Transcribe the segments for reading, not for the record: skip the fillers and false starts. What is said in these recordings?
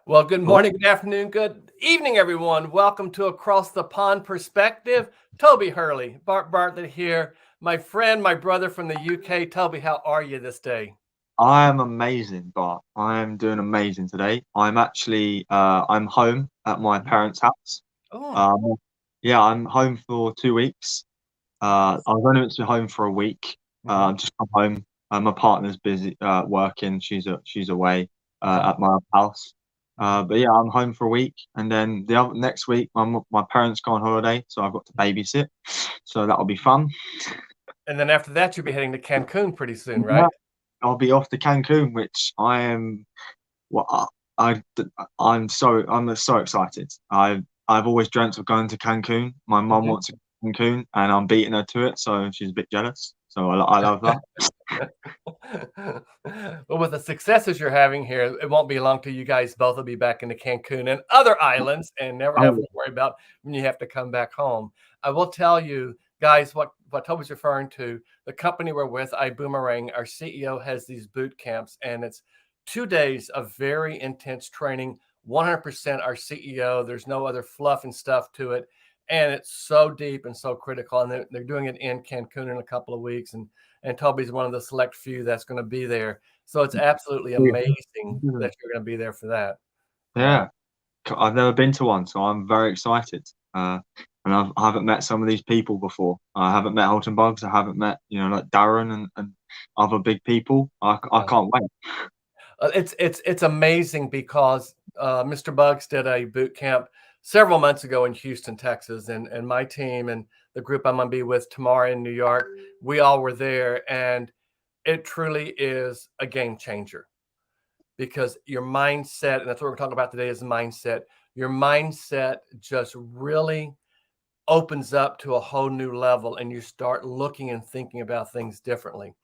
Well, good Hello. morning, good afternoon, good evening, everyone. Welcome to Across the Pond Perspective. Toby Hurley, Bart Bartlett here, my friend, my brother from the UK. Toby, how are you this day? I am amazing, Bart. I am doing amazing today. I'm home at my Mhm. parents' house. Oh, Um, yeah, I'm home for 2 weeks. nice. I was only meant to be home for a week. Hmm. Just come home. My partner's busy working. She's away Hmm. at my house. Hmm. But yeah, I'm home for a week, and then the other next week, my parents go on holiday, so I've got to babysit. So that'll be fun. And then after that, you'll be heading to Cancun pretty soon, Yeah, right? I'll be off to Cancun, which I am. Well, I'm so excited. I've always dreamt of going to Cancun. My mum Mhm. wants to go to Cancun, and I'm beating her to it, so she's a bit jealous. So I love that. Well, with the successes you're having here, it won't be long till you guys both will be back into Cancun and other islands and never having Oh, to worry about when you have to come back home. I will tell you, guys, what Toby's referring to, the company we're with, Boomerang, our CEO has these boot camps, and it's 2 days of very intense training, 100% our CEO. There's no other fluff and stuff to it. And it's so deep and so critical. And they're doing it in Cancun in a couple of weeks. And Toby's one of the select few that's going to be there. So it's absolutely amazing that you're going to be there for that. Uh, yeah. I've never been to one, so I'm very excited. And I haven't met some of these people before. I haven't met Holton Bugs. I haven't met, like Darren and other big people. I yeah. can't wait. It's amazing because Mr. Bugs did a boot camp several months ago in Houston, Texas, and my team and the group I'm going to be with tomorrow in New York, we all were there, and it truly is a game changer because your mindset, and that's what we're talking about today, is mindset. Your mindset just really opens up to a whole new level, and you start looking and thinking about things differently.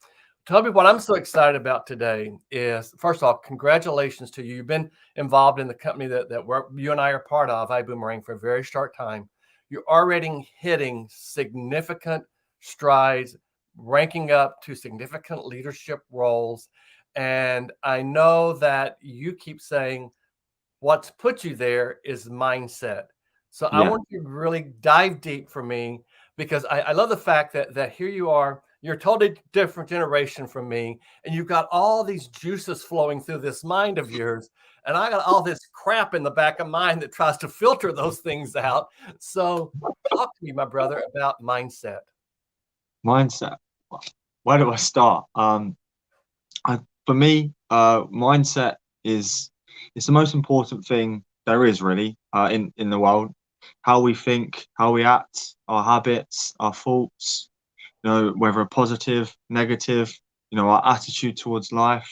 Toby, what I'm so excited about today is, first off, congratulations to you. You've been involved in the company that you and I are part of, iBoomerang, for a very short time. You're already hitting significant strides, ranking up to significant leadership roles. And I know that you keep saying what's put you there is mindset. So I Yeah, want you to really dive deep for me because I love the fact that here you are, you're a totally different generation from me, and you've got all these juices flowing through this mind of yours. And I got all this crap in the back of mine that tries to filter those things out. So talk to me, my brother, about mindset. mindset. Where do I start? For me, mindset is it's the most important thing there is really in the world. How we think, how we act, our habits, our thoughts. Whether positive, negative. Our attitude towards life,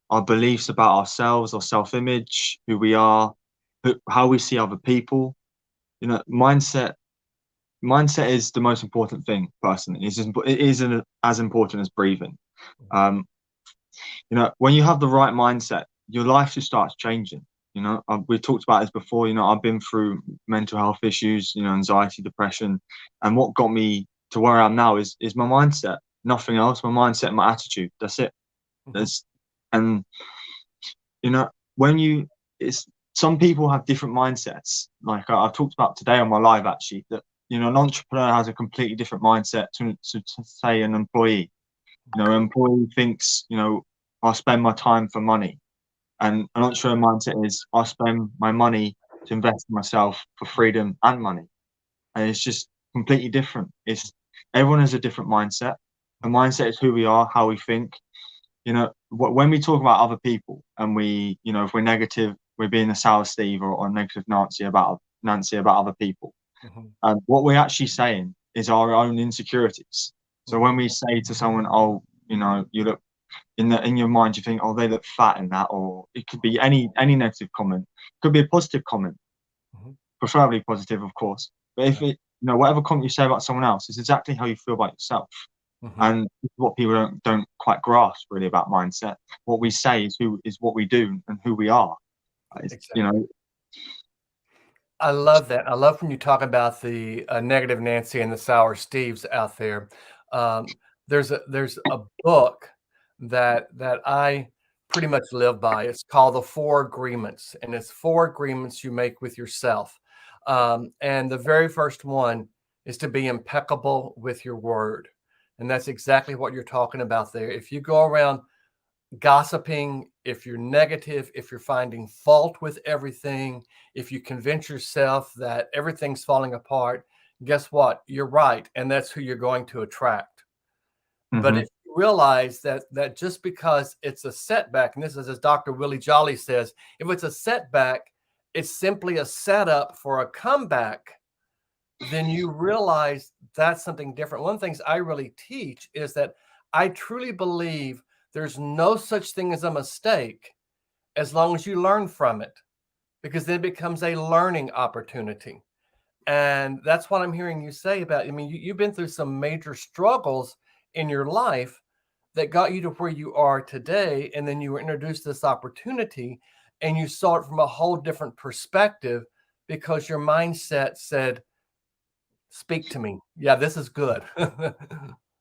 our beliefs about ourselves, our self-image, who we are, how we see other people. Mindset is the most important thing personally. It isn't as important as breathing. Um, when you have the right mindset, your life just starts changing. We talked about this before. I've been through mental health issues, anxiety, depression, and what got me to where I am now is my mindset. Nothing else. My mindset, my attitude. That's it. Mhm. There's and you know when you it's some people have different mindsets. Like I've talked about today on my live actually that an entrepreneur has a completely different mindset to say an employee. An employee thinks, I spend my time for money. And an entrepreneur mindset is I spend my money to invest in myself for freedom and money. And it's just completely different. It's Everyone has a different mindset. The mindset is who we are, how we think. When we talk about other people and if we're negative, we're being a sour Steve or negative Nancy about other people. Mhm. And what we're actually saying is our own insecurities. So Mhm. when we say to someone, "Oh, you look," in your mind, you think, "Oh, they look fat," in that, or it could be any negative comment. It could be a positive comment, Mhm. preferably positive, of course. But if Yeah. whatever comment you say about someone else, is exactly how you feel about yourself. Mhm. And this is what people don't quite grasp really about mindset. What we say is what we do and who we are. It's, you Exactly. know, I love that. I love when you talk about the negative Nancy and the sour Steves out there. Um, there's a book that I pretty much live by. It's called the 4 agreements, and it's 4 agreements you make with yourself. And the very first one is to be impeccable with your word. And that's exactly what you're talking about there. If you go around gossiping, if you're negative, if you're finding fault with everything, if you convince yourself that everything's falling apart, guess what? You're right. And that's who you're going to attract. But if you realize that just because it's a setback, and this is as Dr. Willie Jolly says, if it's a setback, it's simply a setup for a comeback, then you realize that's something different. One of the things I really teach is that I truly believe there's no such thing as a mistake as long as you learn from it, because then it becomes a learning opportunity. And that's what I'm hearing you say about, I mean, you've been through some major struggles in your life that got you to where you are today. And then you were introduced to this opportunity and you saw it from a whole different perspective because your mindset said, speak to me. Yeah, this is good.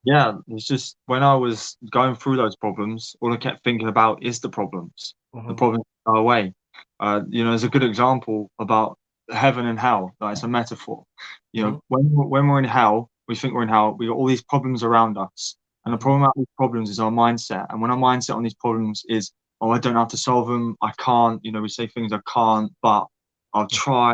Yeah, it's just when I was going through those problems, all I kept thinking about is the problems. The problems go away. There's a good example about heaven and hell. Like it's a metaphor. When we're in hell, we think we're in hell. We got all these problems around us, and the problem about these problems is our mindset. And when our mindset on these problems is, oh, I don't have to solve them. I can't. We say things I can't, but I'll try.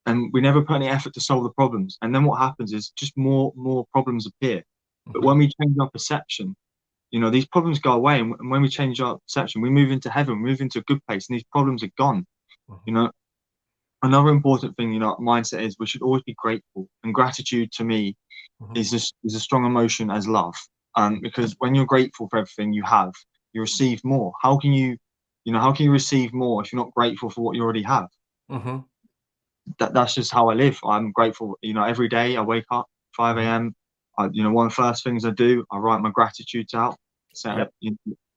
And we never put any effort to solve the problems. And then what happens is just more problems appear. But when we change our perception, these problems go away. And when we change our perception, we move into heaven, we move into a good place, and these problems are gone. Another important thing, mindset is we should always be grateful. And gratitude to me is a strong emotion as love. Because when you're grateful for everything you have, you receive more. How can you receive more if you're not grateful for what you already have? That's just how I live. I'm grateful, every day I wake up 5 a.m. One of the first things I do, I write my gratitudes out. So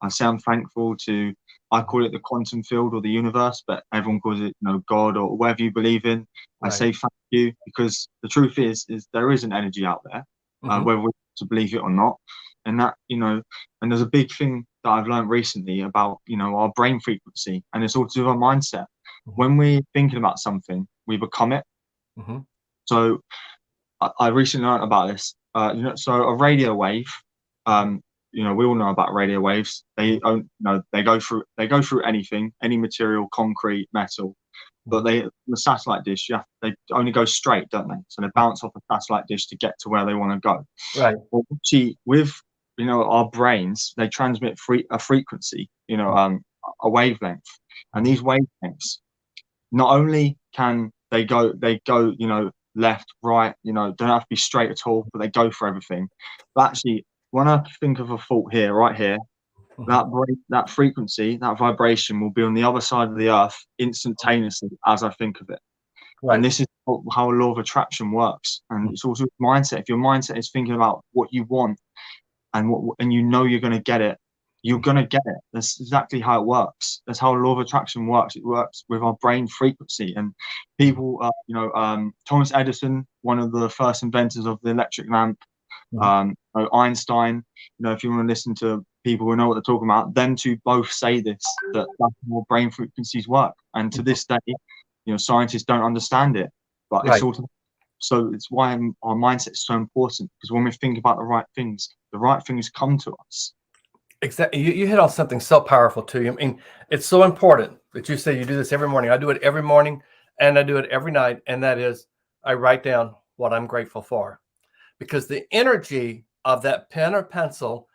I say I'm thankful to, I call it the quantum field or the universe, but everyone calls it, God or whatever you believe in. I say thank you because the truth is there is an energy out there, whether we to believe it or not. And that, and there's a big thing that I've learned recently about, our brain frequency, and it's all to do with our mindset. When we're thinking about something, we become it. So I recently learned about this. So a radio wave, we all know about radio waves. They go through anything, any material, concrete, metal. But the satellite dish, they only go straight, don't they? So they bounce off a satellite dish to get to where they want to go. Right. Well, actually, with our brains, they transmit a frequency, a wavelength, and these wavelengths, not only can they go, left, right, don't have to be straight at all, but they go for everything. But actually, when I think of a fault here, right here, that frequency, that vibration will be on the other side of the earth instantaneously as I think of it. Right. And this is how law of attraction works. And it's also mindset. If your mindset is thinking about what you want and you're going to get it, you're going to get it. That's exactly how it works. That's how law of attraction works. It works with our brain frequency. And people, Thomas Edison, one of the first inventors of the electric lamp, Einstein, if you want to listen to people who know what they're talking about, them two both say this, that's how brain frequencies work. And to this day, scientists don't understand it. But it's also, so it's why our mindset is so important, because when we think about the right things come to us. Exactly. You hit on something so powerful too. I mean, it's so important that you say you do this every morning. I do it every morning and I do it every night. And that is, I write down what I'm grateful for, because the energy of that pen or pencil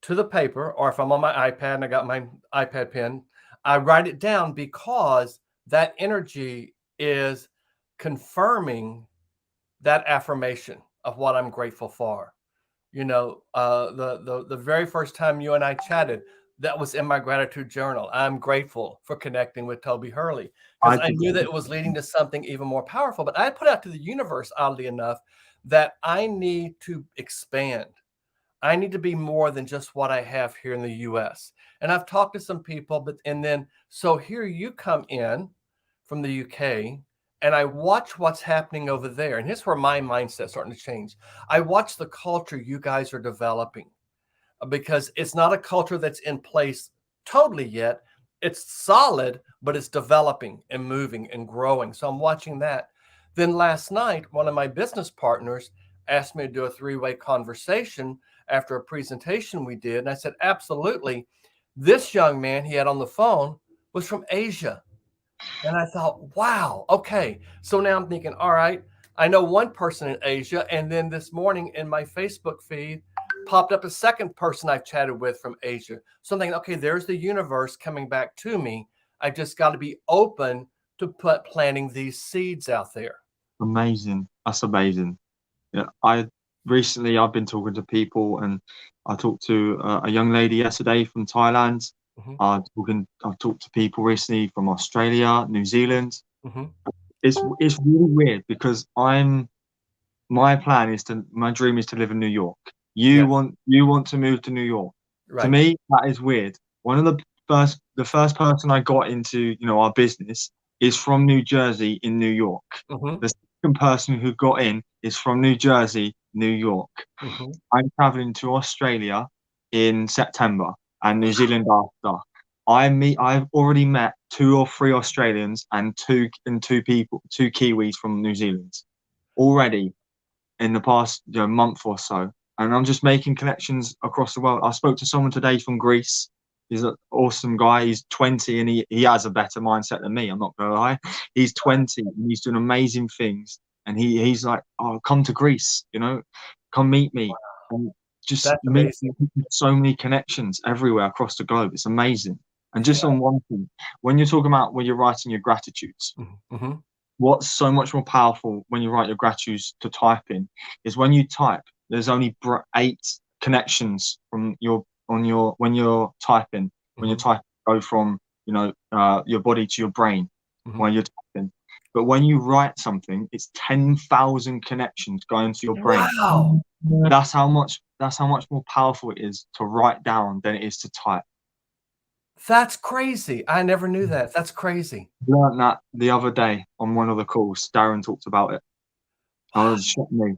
to the paper, or if I'm on my iPad and I got my iPad pen, I write it down because that energy is confirming that affirmation of what I'm grateful for. The very first time you and I chatted, that was in my gratitude journal. I'm grateful for connecting with Toby Hurley, because I knew that it was leading to something even more powerful. But I put out to the universe, oddly enough, that I need to expand. I need to be more than just what I have here in the US. And I've talked to some people, so here you come in from the UK, and I watch what's happening over there. And here's where my mindset's starting to change. I watch the culture you guys are developing, because it's not a culture that's in place totally yet. It's solid, but it's developing and moving and growing. So I'm watching that. Then last night, one of my business partners asked me to do a three-way conversation after a presentation we did. And I said, absolutely. This young man he had on the phone was from Asia. And I thought, wow, okay. So now I'm thinking, all right, I know one person in Asia. And then this morning in my Facebook feed popped up a second person I've chatted with from Asia. So I'm thinking, okay, there's the universe coming back to me. I've just got to be open to planting these seeds out there. Amazing. That's amazing. Yeah, I've been talking to people, and I talked to a young lady yesterday from Thailand. Mm-hmm. I've talked to people recently from Australia, New Zealand. Mm-hmm. It's really weird because my dream is to live in New York. You want to move to New York. Right. To me, that is weird. One of the first person I got into, our business is from New Jersey in New York. Mm-hmm. The second person who got in is from New Jersey, New York. Mm-hmm. I'm traveling to Australia in September and New Zealand after. I've already met 2 or 3 Australians and two Kiwis from New Zealand already in the past month or so. And I'm just making connections across the world. I spoke to someone today from Greece. He's an awesome guy. He's 20 and he has a better mindset than me. I'm not gonna lie. He's 20 and he's doing amazing things. And he's like, oh, come to Greece, come meet me. And just That's making amazing. so many connections everywhere across the globe. It's amazing. And just on one thing, when you're talking about when you're writing your gratitudes, Mm-hmm. what's so much more powerful when you write your gratitudes to typing is when you type, there's only 8 connections from when you're typing. When you're typing, go from your body to your brain while you're typing. But when you write something, it's 10,000 connections going to your brain. Wow. That's how much more powerful it is to write down than it is to type. That's crazy. I never knew that. That's crazy. I learned that the other day on one of the calls. Darren talked about it. I was shocked me.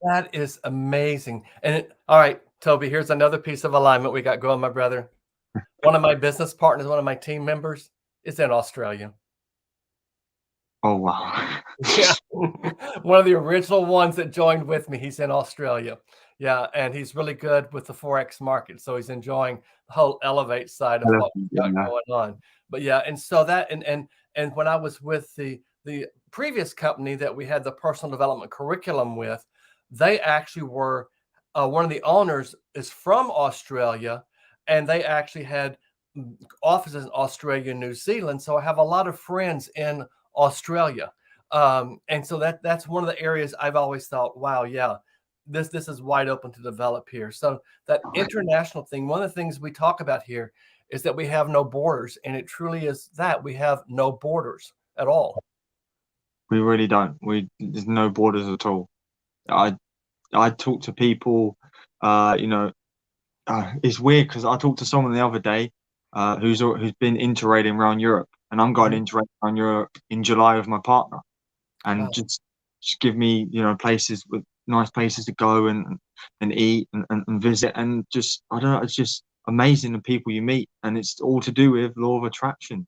That is amazing. And all right, Toby, here's another piece of alignment we got going, my brother. One of my business partners, one of my team members is in Australia. Oh, wow. Yeah. One of the original ones that joined with me, he's in Australia. Yeah. And he's really good with the Forex market. So he's enjoying the whole Elevate side of what we've got going on. But yeah, and so that and when I was with the previous company that we had the personal development curriculum with, they actually were one of the owners is from Australia, and they actually had offices in Australia and New Zealand. So I have a lot of friends in Australia. And so that's one of the areas I've always thought, wow, yeah, this is wide open to develop here. So that international thing, one of the things we talk about here is that we have no borders, and it truly is that we have no borders at all. We really don't. There's no borders at all. I talk to people, it's weird because I talked to someone the other day who's been interraiding around Europe, and I'm going interraiding around Europe in July with my partner, and just give me places with nice places to go and eat and visit, and just I don't know, it's just amazing the people you meet, and it's all to do with law of attraction.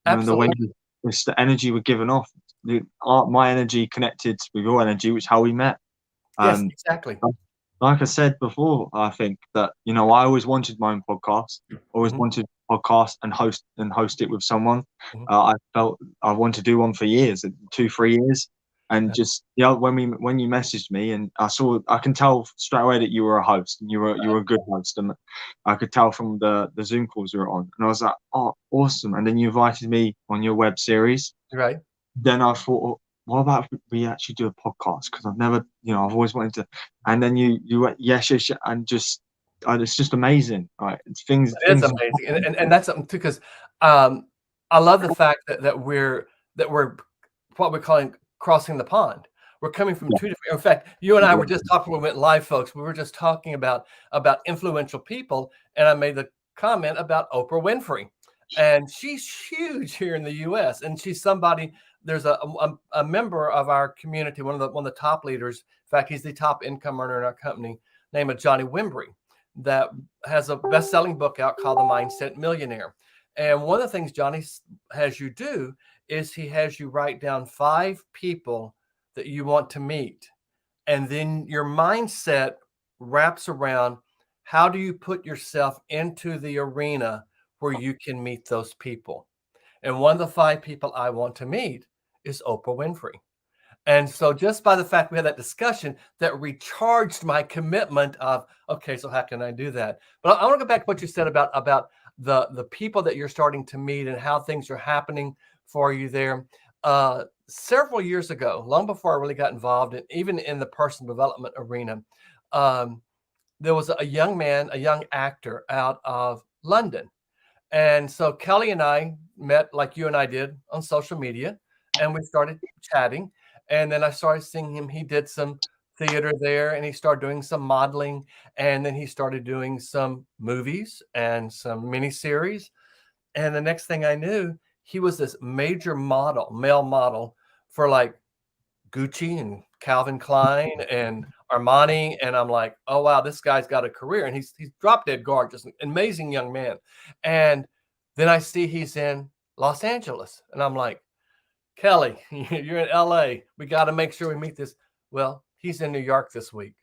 Absolutely. The way it's the energy we're giving off, my energy connected with your energy, which is how we met. Yes, exactly. Like I said before, I think that I always wanted my own podcast. Always wanted a podcast and host it with someone. I felt I wanted to do one for years, 2-3 years, and just when you messaged me and I can tell straight away that you were a host and you were a good host, and I could tell from the Zoom calls we were on, and I was like, oh, awesome. And then you invited me on your web series, right? Then I thought, what about if we actually do a podcast? Because I've never, I've always wanted to. And then you went, yes, and just, it's just amazing. Right? Things It's amazing, and that's something too, because I love the fact that we're what we're calling crossing the pond. We're coming from 2 different. In fact, you and I were just talking when we went live, folks. We were just talking about influential people, and I made the comment about Oprah Winfrey, and she's huge here in the U.S. And she's somebody. There's a member of our community, one of the top leaders. In fact, he's the top income earner in our company, named Johnny Wimbry. that has a best-selling book out called The Mindset Millionaire. And one of the things Johnny has you do is he has you write down 5 people that you want to meet. And then your mindset wraps around how do you put yourself into the arena where you can meet those people. And one of the 5 people I want to meet is Oprah Winfrey. And so just by the fact we had that discussion, that recharged my commitment of, okay, so how can I do that? But I want to go back to what you said about the people that you're starting to meet and how things are happening for you there. Several years ago, long before I really got involved, in, even in the personal development arena, there was a young man, a young actor out of London. And so Kelly and I met like you and I did on social media, and we started chatting. And then I started seeing him. He did some theater there, and he started doing some modeling, and then he started doing some movies and some miniseries. And the next thing I knew, he was this major model, male model for like Gucci and Calvin Klein and Armani. And I'm like, oh wow, this guy's got a career. And he's drop dead gorgeous, an amazing young man. And then I see he's in Los Angeles. And I'm like, Kelly, you're in LA. We got to make sure we meet this. Well, he's in New York this week.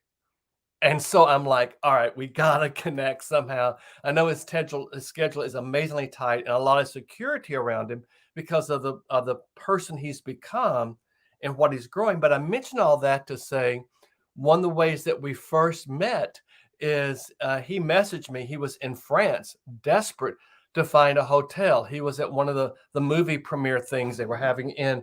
And so I'm like, all right, we got to connect somehow. I know his schedule is amazingly tight and a lot of security around him because of the person he's become and what he's growing. But I mention all that to say one of the ways that we first met is he messaged me. He was in France, desperate to find a hotel. He was at one of the movie premiere things they were having in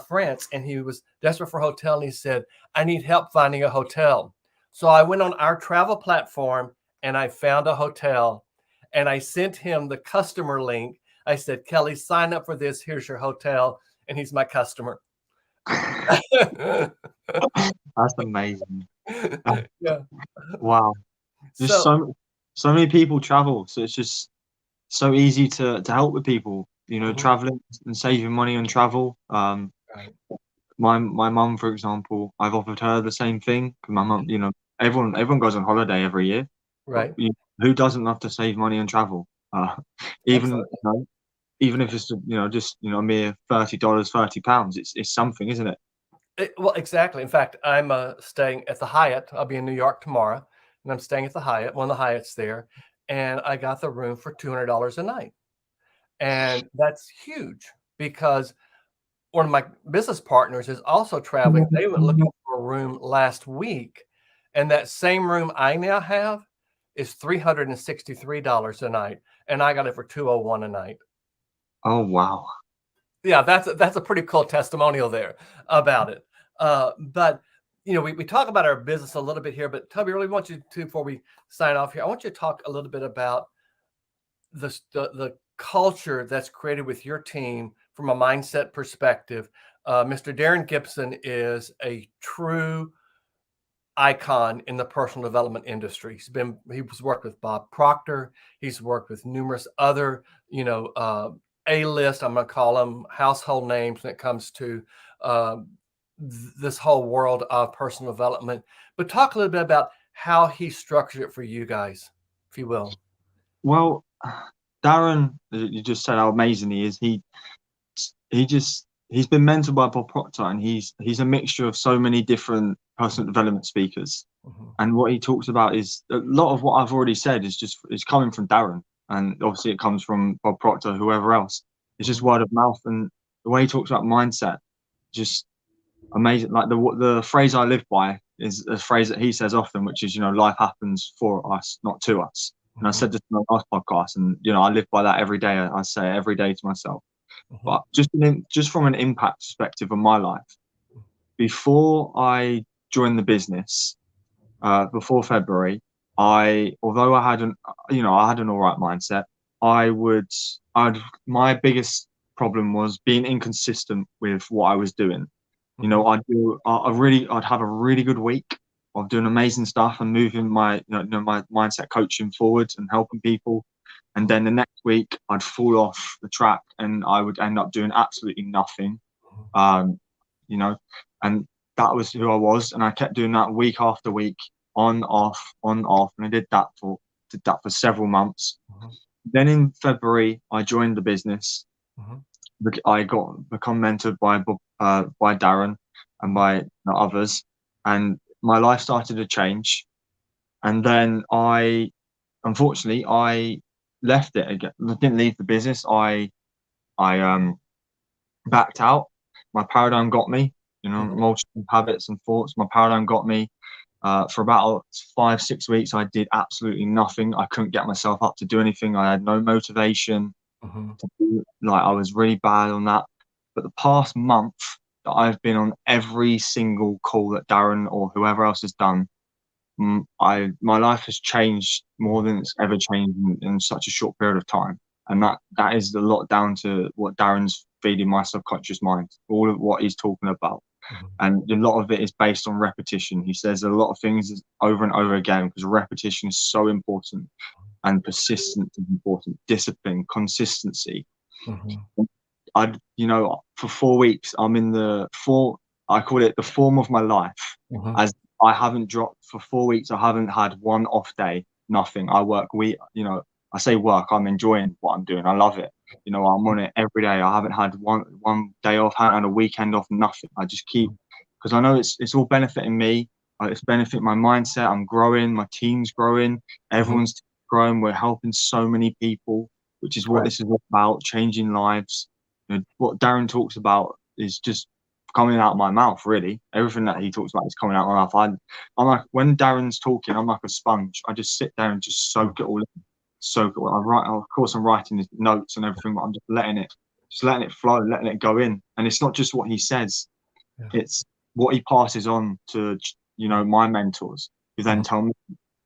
France, and he was desperate for a hotel. And he said, I need help finding a hotel. So I went on our travel platform and I found a hotel, and I sent him the customer link. I said, Kelly, sign up for this. Here's your hotel. And he's my customer. That's amazing. Yeah. Wow. Just so many people travel, so it's just so easy to help with people, traveling and saving money on travel. Right. My mum, for example, I've offered her the same thing because my mum, everyone goes on holiday every year. Right. But, who doesn't love to save money on travel? Even even if it's just a mere $30, £30, it's something, isn't it? Well, exactly. In fact, I'm staying at the Hyatt. I'll be in New York tomorrow, and I'm staying at the Hyatt, one of the Hyatts there, and I got the room for $200 a night. And that's huge because one of my business partners is also traveling. They went looking for a room last week, and that same room I now have is $363 a night, and I got it for $201 a night. Oh wow. Yeah, that's a pretty cool testimonial there about it. But we talk about our business a little bit here, but Toby, I really want you to, before we sign off here, I want you to talk a little bit about the culture that's created with your team from a mindset perspective. Mr. Darren Gibson is a true icon in the personal development industry. He's worked with Bob Proctor. He's worked with numerous other, A-list, I'm going to call them household names when it comes to this whole world of personal development. But talk a little bit about how he structured it for you guys, if you will. Well, Darren, you just said how amazing he is. He's been mentored by Bob Proctor, and he's a mixture of so many different personal development speakers. And what he talks about is a lot of what I've already said is coming from Darren, and obviously it comes from Bob Proctor, whoever else. It's just word of mouth, and the way he talks about mindset, just amazing. Like the phrase I live by is a phrase that he says often, which is life happens for us, not to us. And I said this in my last podcast, and I live by that every day. I say it every day to myself. But just from an impact perspective on my life, before I joined the business, before February, although I had an all right mindset, my biggest problem was being inconsistent with what I was doing. I'd have a really good week of doing amazing stuff and moving my my mindset coaching forward and helping people. And then the next week I'd fall off the track and I would end up doing absolutely nothing. And that was who I was. And I kept doing that week after week. on, off, on, off. And I did that for several months. Mhm. Then in February, I joined the business. Mhm. I become mentored by Darren and Mhm. by others, and my life started to change. And then unfortunately, I left it again. I didn't leave the business. I backed out. My paradigm got me. Mhm. Multiple habits and thoughts. My paradigm got me. For about 5, 6 weeks, I did absolutely nothing. I couldn't get myself up to do anything. I had no motivation Mhm. to do, like, I was really bad on that. But the past month that I've been on every single call that Darren or whoever else has done, my life has changed more than it's ever changed in such a short period of time. And that is a lot down to what Darren's feeding my subconscious mind, all of what he's talking about. Mhm. And a lot of it is based on repetition. He says a lot of things over and over again because repetition is so important, and persistence is important, discipline, consistency. Mhm. For 4 weeks, I'm in I call it the form of my life, Mhm. as I haven't dropped for 4 weeks. I haven't had one off day, nothing. I work, I say work, I'm enjoying what I'm doing. I love it. I'm on it every day. I haven't had one day off, haven't had a weekend off, nothing. I just keep, because I know it's all benefiting me. It's benefiting my mindset. I'm growing, my team's growing, Mhm. everyone's growing. We're helping so many people, which is what Right. this is all about, changing lives. What Darren talks about is just coming out of my mouth, really. Everything that he talks about is coming out of my mouth. I'm like, when Darren's talking, I'm like a sponge. I just sit there and just soak it all in. Soak it all. Of course, I'm writing his notes and everything, but I'm just letting it flow, letting it go in. And it's not just what he says, Yeah. it's what he passes on to, my mentors, who then Mhm. tell me.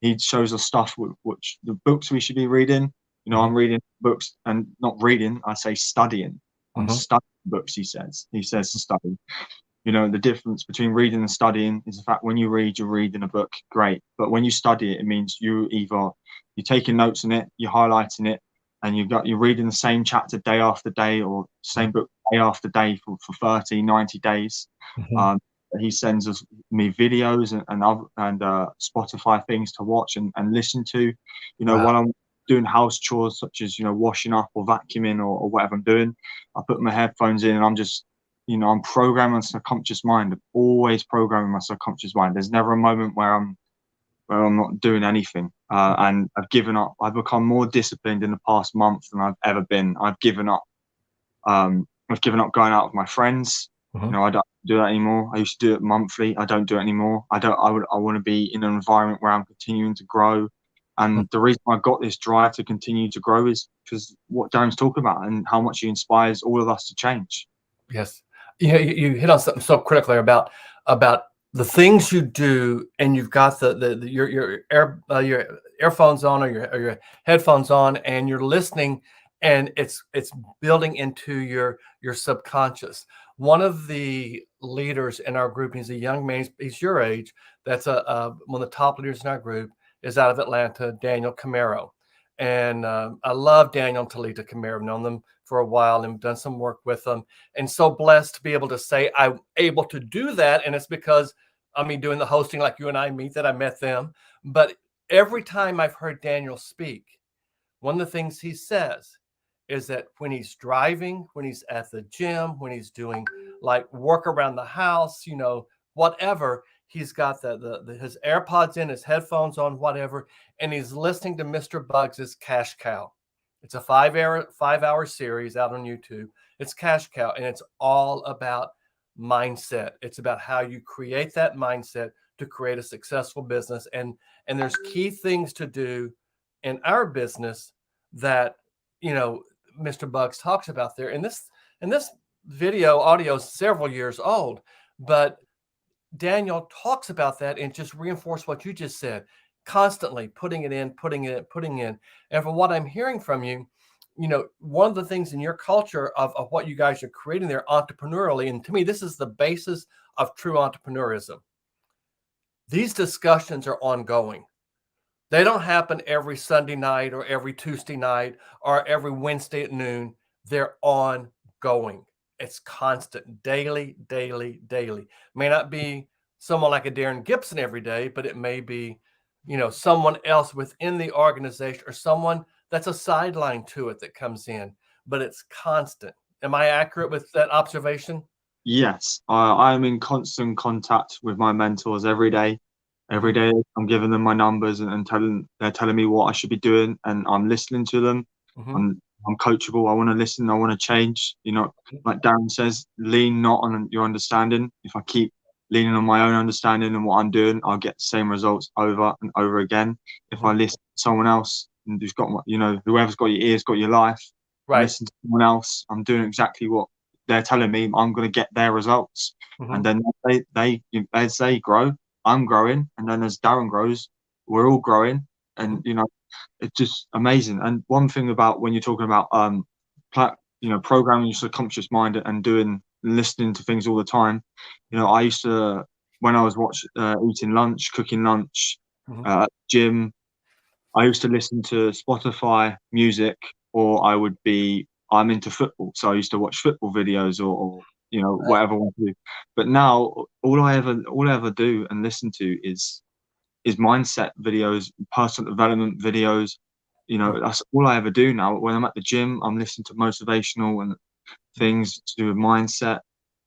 He shows us stuff which the books we should be reading. Mhm. I'm reading books, and not reading, I say studying. I'm Mhm. studying books, he says to study. The difference between reading and studying is the fact when you read, you're reading a book, great. But when you study it, it means you're taking notes in it, you're highlighting it, and you're reading the same chapter day after day, or same book day after day for 30, 90 days. Mhm. Um, he sends me videos and Spotify things to watch and listen to, Wow. while I'm doing house chores, such as, washing up or vacuuming or whatever I'm doing. I put my headphones in and I'm programming my subconscious mind. I'm always programming my subconscious mind. There's never a moment where I'm not doing anything. And I've given up. I've become more disciplined in the past month than I've ever been. I've given up. I've given up going out with my friends. Mhm. I don't do that anymore. I used to do it monthly. I don't do it anymore. I don't. I want to be in an environment where I'm continuing to grow. Mhm. And the reason I got this drive to continue to grow is because what Darren's talking about and how much he inspires all of us to change. Yes. You hit on something so critically about the things you do, and you've got your earphones on, or your headphones on, and you're listening, and it's building into your subconscious. One of the leaders in our group, he's a young man, he's your age, that's one of the top leaders in our group, is out of Atlanta, Daniel Camaro. And I love Daniel and Talita Camaro. I've known them for a while and done some work with them, and so blessed to be able to say I'm able to do that. And it's because, I mean, doing the hosting like you and I meet, that I met them. But every time I've heard Daniel speak, one of the things he says is that when he's driving, when he's at the gym, when he's doing like work around the house, whatever, he's got his AirPods in, his headphones on, whatever, and he's listening to Mr. Bugs's Cash Cow. It's a 5-hour series out on YouTube. It's Cash Cow, and it's all about mindset. It's about how you create that mindset to create a successful business. And there's key things to do in our business that, you know, Mr. Bugs talks about there. And this video audio is several years old, but Daniel talks about that and just reinforce what you just said, constantly putting it in, putting it in, putting in. And from what I'm hearing from you, one of the things in your culture of what you guys are creating there entrepreneurially, and to me, this is the basis of true entrepreneurism. These discussions are ongoing. They don't happen every Sunday night or every Tuesday night or every Wednesday at noon. They're ongoing. It's constant, daily, daily, daily. May not be someone like a Darren Gibson every day, but it may be, someone else within the organization or someone that's a sideline to it that comes in, but it's constant. Am I accurate with that observation? Yes, I'm in constant contact with my mentors every day. Every Mhm, day, I'm giving them my numbers and they're telling me what I should be doing, and I'm listening to them. mhm, I'm coachable. I want to listen. I want to change. Like Darren says, lean not on your understanding. If I keep leaning on my own understanding and what I'm doing, I'll get the same results over and over again. If I mhm. listen to someone else and who's got whoever's got your ears, got your life, I Right. listen to someone else. I'm doing exactly what they're telling me. I'm going to get their results, and Mhm, then as they grow, I'm growing, and then as Darren grows, we're all growing, mhm, and it's just amazing. And one thing about when you're talking about programming your subconscious mind and listening to things all the time, I used to, when I was eating lunch, cooking lunch, mhm. gym, I used to listen to Spotify music, or I'm into football, so I used to watch football videos or Right. whatever I want to do. But now all I ever do and listen to is mindset videos, personal development videos. Mhm, That's all I ever do now. When I'm at the gym, I'm listening to motivational and mhm, things to do with mindset.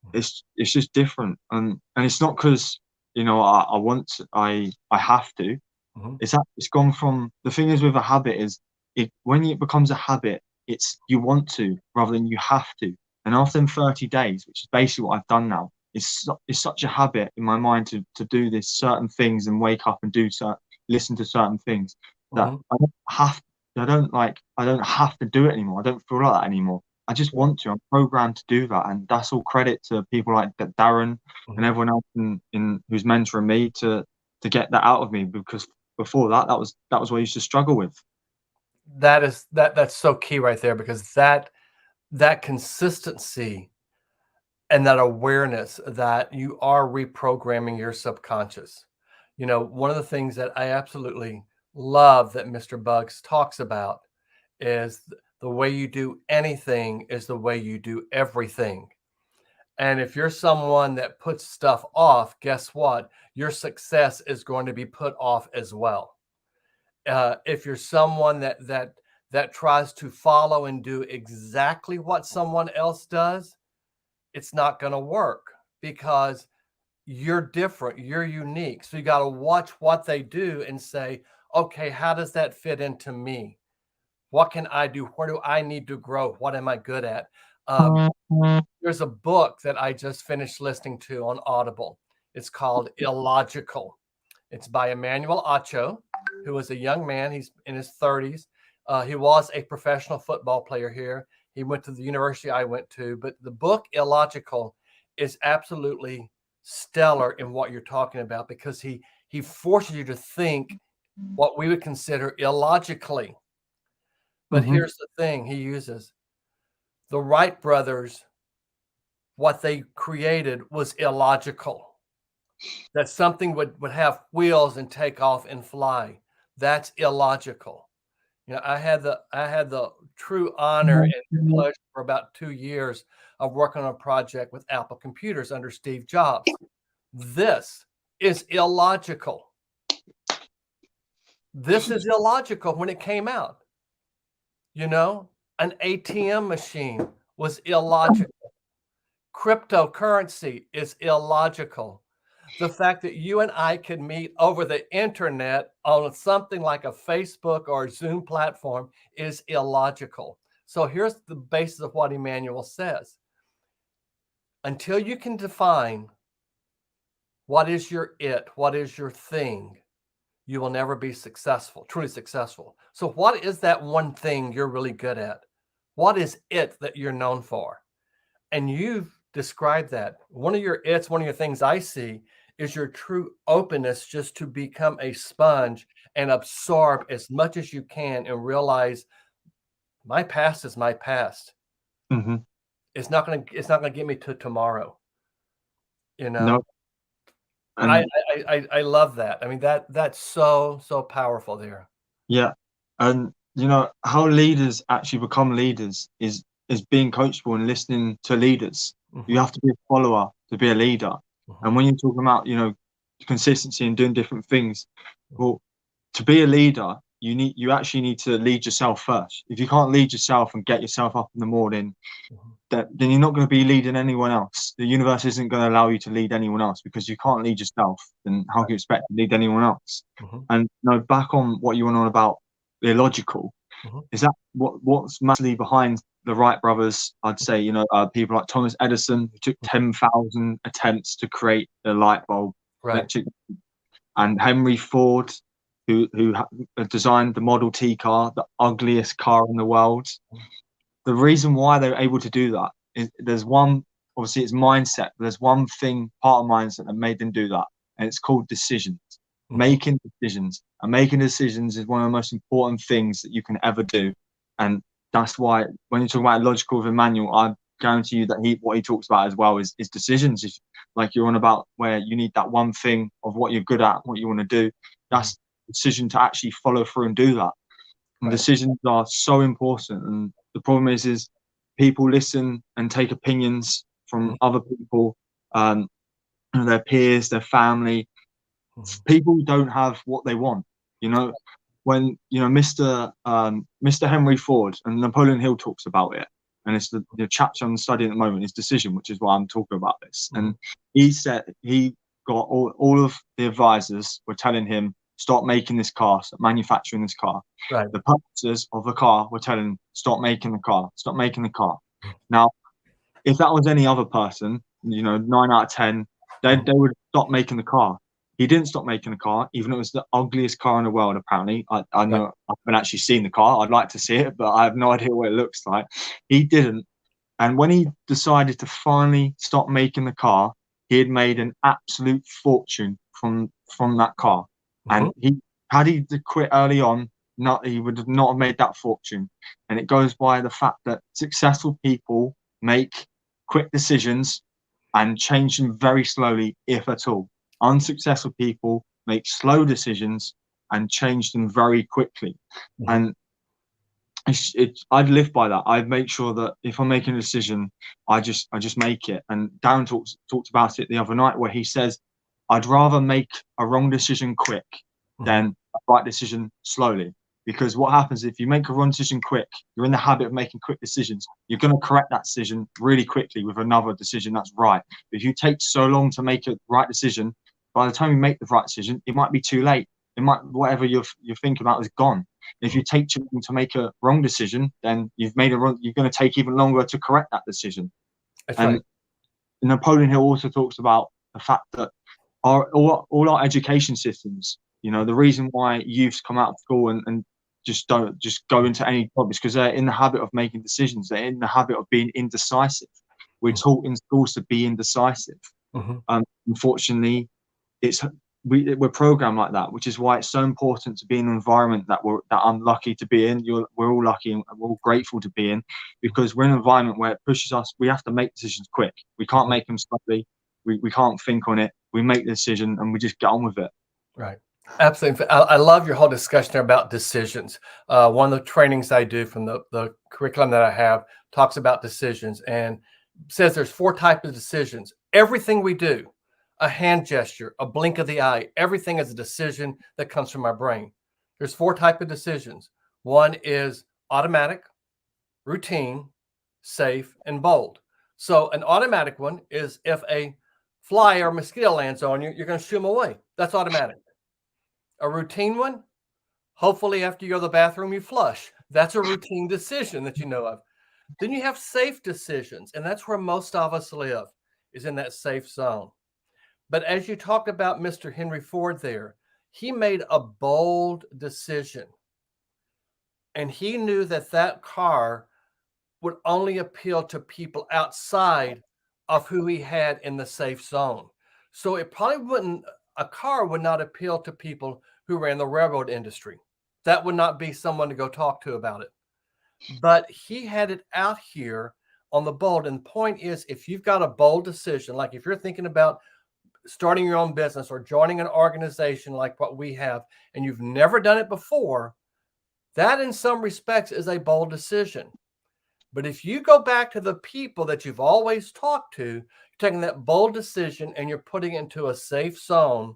mhm, It's just different, and it's not because I want to, I have to. mhm. It's gone from, the thing is with a habit is, when it becomes a habit, it's you want to rather than you have to. And after them 30 days, which is basically what I've done now, it's such a habit in my mind to do this certain things and wake up and listen to certain things, that Mhm. I don't have to do it anymore. I don't feel like that anymore. I just want to. I'm programmed to do that, and that's all credit to people like Darren and Mhm. everyone else in who's mentoring me to get that out of me, because before that was what I used to struggle with. That's so key right there because that consistency and that awareness that you are reprogramming your subconscious. One of the things that I absolutely love that Mr. Bugs talks about is the way you do anything is the way you do everything. And if you're someone that puts stuff off, guess what? Your success is going to be put off as well. If you're someone that tries to follow and do exactly what someone else does, it's not going to work because you're different, you're unique. So you got to watch what they do and say, okay, how does that fit into me? What can I do? Where do I need to grow? What am I good at? Um, there's a book that I just finished listening to on Audible. It's called Illogical. It's by Emmanuel Acho, who is a young man. He's in his 30s. He was a professional football player here. He went to the university I went to. But the book Illogical is absolutely stellar in what you're talking about because he forces you to think what we would consider illogically. But Hmm. here's the thing he uses the Wright brothers, what they created was illogical. That something would have wheels and take off and fly. That's illogical. I had the true honor and pleasure for about 2 years of working on a project with Apple Computers under Steve Jobs. This is illogical. This is illogical when it came out. You know, an ATM machine was illogical. Cryptocurrency is illogical. The fact that you and I could meet over the internet on something like a Facebook or a Zoom platform is illogical. So here's the basis of what Emmanuel says. Until you can define what is your what is your thing, you will never be successful, truly successful. So what is that one thing you're really good at? What is it that you're known for? And you've described that. One of your things I see is your true openness just to become a sponge and absorb as much as you can and realize my past is my past. Hmm. It's not gonna get me to tomorrow, you No, know? I and I love that. I mean, that's so powerful there. yeah, and how leaders actually become leaders is being coachable and listening to leaders. You Mhm, have to be a follower to be a leader. mhm, And when you're talking about, consistency and doing different things. Well, to be a leader, you actually need to lead yourself first. If you can't lead yourself and get yourself up in the morning, then you're not going to be leading anyone else. The universe isn't going to allow you to lead anyone else because you can't lead yourself. Then how can you expect to lead anyone else? And back on what you went on about the illogical, is that what's massively behind the Wright brothers? I'd say people like Thomas Edison, who took 10,000 attempts to create the light bulb, electric, and Henry Ford, who designed the Model T car, the ugliest car in the world. The reason why they're able to do that is obviously it's mindset, but there's one thing, part of mindset, that made them do that, and it's called decisions. Making decisions. And making decisions is one of the most important things that you can ever do. And that's why when you talk about logical with Emmanuel, I guarantee you that what he talks about as well is decisions. If, like you're on about where you need that one thing of what you're good at, what you want to do, that's the decision to actually follow through and do that. And decisions are so important. And the problem is people listen and take opinions from other people, their peers, their family. People don't have what they want. When Mr. Henry Ford, and Napoleon Hill talks about it, and it's the chapter I'm studying at the moment is decision, which is why I'm talking about this. And he said he got all of the advisors were telling him, stop making this car, stop manufacturing this car. The purchasers of the car were telling him, stop making the car, stop making the car. Now, if that was any other person, 9 out of 10, they would stop making the car. He didn't stop making the car, even though it was the ugliest car in the world, apparently. I know I haven't actually seen the car. I'd like to see it, but I have no idea what it looks like. He didn't. And when he decided to finally stop making the car, he had made an absolute fortune from that car. And had he quit early on, he would not have made that fortune. And it goes by the fact that successful people make quick decisions and change them very slowly, if at all. Unsuccessful people make slow decisions and change them very quickly. And I'd live by that. I'd make sure that if I'm making a decision, I just make it. And Darren talked about it the other night, where he says, I'd rather make a wrong decision quick than a right decision slowly. Because what happens if you make a wrong decision quick, you're in the habit of making quick decisions. You're going to correct that decision really quickly with another decision that's right. But if you take so long to make a right decision, by the time you make the right decision, it might be too late. Whatever you're thinking about is gone. If you take too long to make a wrong decision, then you're going to take even longer to correct that decision. That's and right. Napoleon Hill also talks about the fact that all our education systems, the reason why youths come out of school and just don't go into any job is because they're in the habit of making decisions. They're in the habit of being indecisive. We're taught in schools to be indecisive. Unfortunately, we're programmed like that, which is why it's so important to be in an environment that I'm lucky to be in. We're all lucky and we're all grateful to be in, because we're in an environment where it pushes us. We have to make decisions quick. We can't make them slowly. We can't think on it. We make the decision and we just get on with it. Right. Absolutely. I love your whole discussion there about decisions. One of the trainings I do from the curriculum that I have talks about decisions and says there's 4 types of decisions. Everything we do, a hand gesture, a blink of the eye, everything is a decision that comes from our brain. There's 4 types of decisions. One is automatic, routine, safe, and bold. So an automatic one is if a fly or mosquito lands on you, you're going to shoo them away. That's automatic. A routine one, hopefully after you go to the bathroom, you flush. That's a routine decision that you know of. Then you have safe decisions, and that's where most of us live, is in that safe zone. But as you talked about Mr. Henry Ford there, he made a bold decision. And he knew that car would only appeal to people outside of who he had in the safe zone. So it probably a car would not appeal to people who were in the railroad industry. That would not be someone to go talk to about it. But he had it out here on the bold. And the point is, if you've got a bold decision, like if you're thinking about starting your own business or joining an organization like what we have, and you've never done it before, that in some respects is a bold decision. But if you go back to the people that you've always talked to, you're taking that bold decision and you're putting it into a safe zone,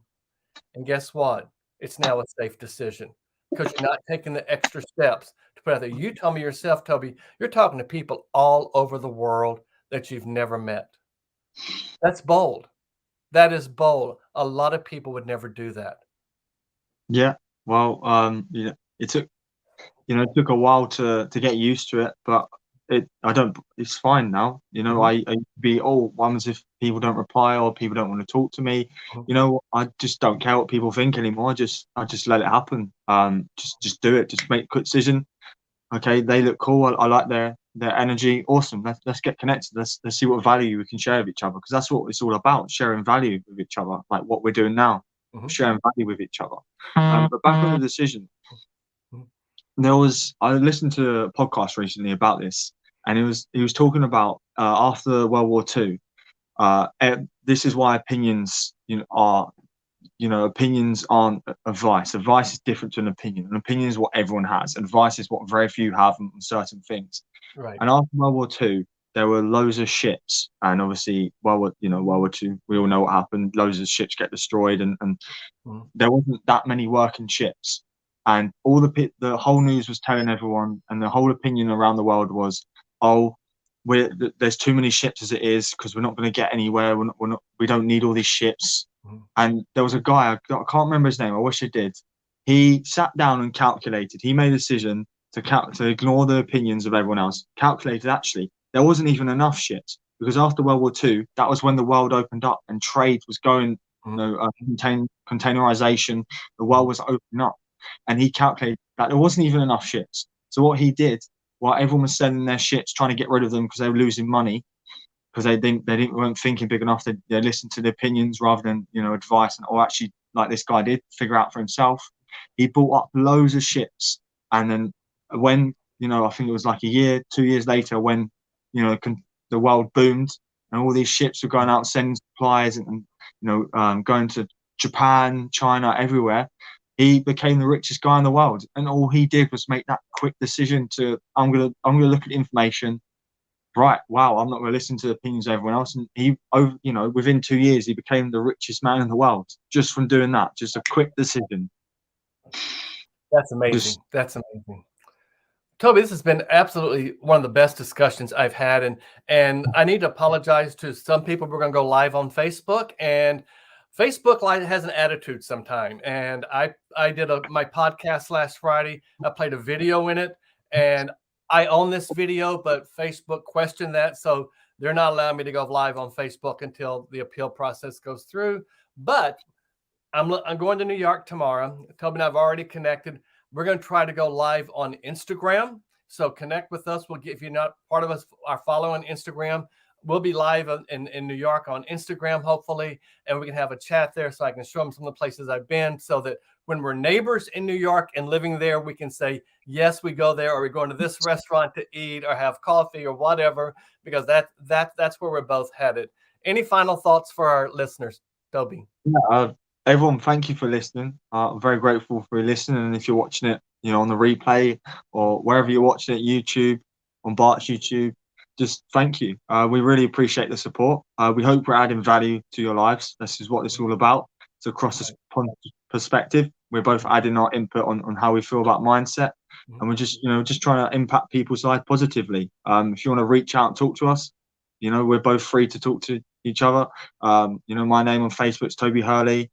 And guess what? It's now a safe decision because you're not taking the extra steps to put out there. You tell me yourself, Toby, you're talking to people all over the world that you've never met. That's bold. That is bold. A lot of people would never do that. Yeah. Well, it took a while to get used to it, but it's fine now. I used to be, one as if people don't reply or people don't want to talk to me. I just don't care what people think anymore. I just let it happen. Just do it. Just make a quick decision. Okay, they look cool. I like their energy. Awesome. Let's get connected. Let's see what value we can share with each other, because that's what it's all about, sharing value with each other, like what we're doing now, sharing value with each other. But back on the decision, I listened to a podcast recently about this, and he was talking about after World War II. This is why opinions opinions aren't advice. Advice is different to an opinion. An opinion is what everyone has. Advice is what very few have on certain things. Right. And after World War II, there were loads of ships, and obviously World War II, we all know what happened. Loads of ships get destroyed, and there wasn't that many working ships. And all the whole news was telling everyone, and the whole opinion around the world was, there's too many ships as it is, because we're not going to get anywhere. We don't need all these ships. And there was a guy, I can't remember his name. I wish I did. He sat down and calculated. He made a decision to ignore the opinions of everyone else. Calculated, actually, there wasn't even enough ships, because after World War II, that was when the world opened up and trade was going, containerization. The world was opening up, and he calculated that there wasn't even enough ships. So what he did, while everyone was selling their ships, trying to get rid of them because they were losing money, because they weren't thinking big enough, they listened to the opinions rather than advice, or actually, like this guy did, figure out for himself. He bought up loads of ships, and then when I think it was like a year, 2 years later, when the world boomed and all these ships were going out sending supplies and going to Japan, China, everywhere, he became the richest guy in the world. And all he did was make that quick decision to, I'm gonna look at the information. Right, wow, I'm not going to listen to the opinions of everyone else. And he, within 2 years, he became the richest man in the world just from doing that. Just a quick decision. That's amazing. That's amazing. Toby, this has been absolutely one of the best discussions I've had. And I need to apologize to some people. We're going to go live on Facebook, and Facebook Live has an attitude sometime. And I did my podcast last Friday. I played a video in it, and I own this video, but Facebook questioned that. So they're not allowing me to go live on Facebook until the appeal process goes through. But I'm going to New York tomorrow. Toby and I have already connected. We're going to try to go live on Instagram. So connect with us. If you're not part of us, our follow on Instagram, we'll be live in New York on Instagram, hopefully, and we can have a chat there so I can show them some of the places I've been, so that when we're neighbors in New York and living there, we can say, yes, we go there, or we're going to this restaurant to eat or have coffee or whatever, because that's where we're both headed. Any final thoughts for our listeners, Toby? Yeah, everyone, thank you for listening. I'm very grateful for you listening. And if you're watching it, on the replay or wherever you're watching it, YouTube, on Bart's YouTube, just thank you. We really appreciate the support. We hope we're adding value to your lives. This is what it's all about. It's across this perspective. We're both adding our input on how we feel about mindset, and we're just trying to impact people's lives positively. If you want to reach out and talk to us, we're both free to talk to each other. My name on Facebook is Toby Hurley.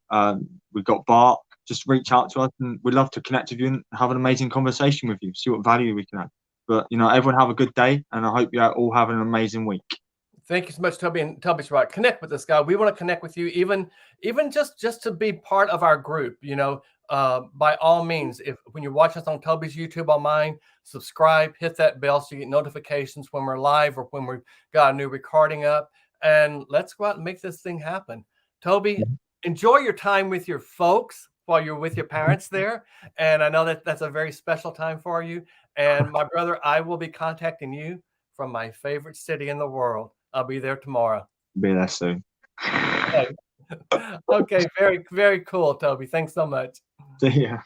We've got Bart. Just reach out to us, and we'd love to connect with you and have an amazing conversation with you. See what value we can add. But everyone have a good day, and I hope you all have an amazing week. Thank you so much, Toby. And Toby's right. Connect with this guy. We want to connect with you, even just to be part of our group. By all means, when you watch us on Toby's YouTube, on mine, subscribe, hit that bell so you get notifications when we're live or when we've got a new recording up. And let's go out and make this thing happen. Toby, enjoy your time with your folks while you're with your parents there. And I know that's a very special time for you. And my brother, I will be contacting you from my favorite city in the world. I'll be there tomorrow. Be there soon. Okay, very, very cool, Toby. Thanks so much. See ya.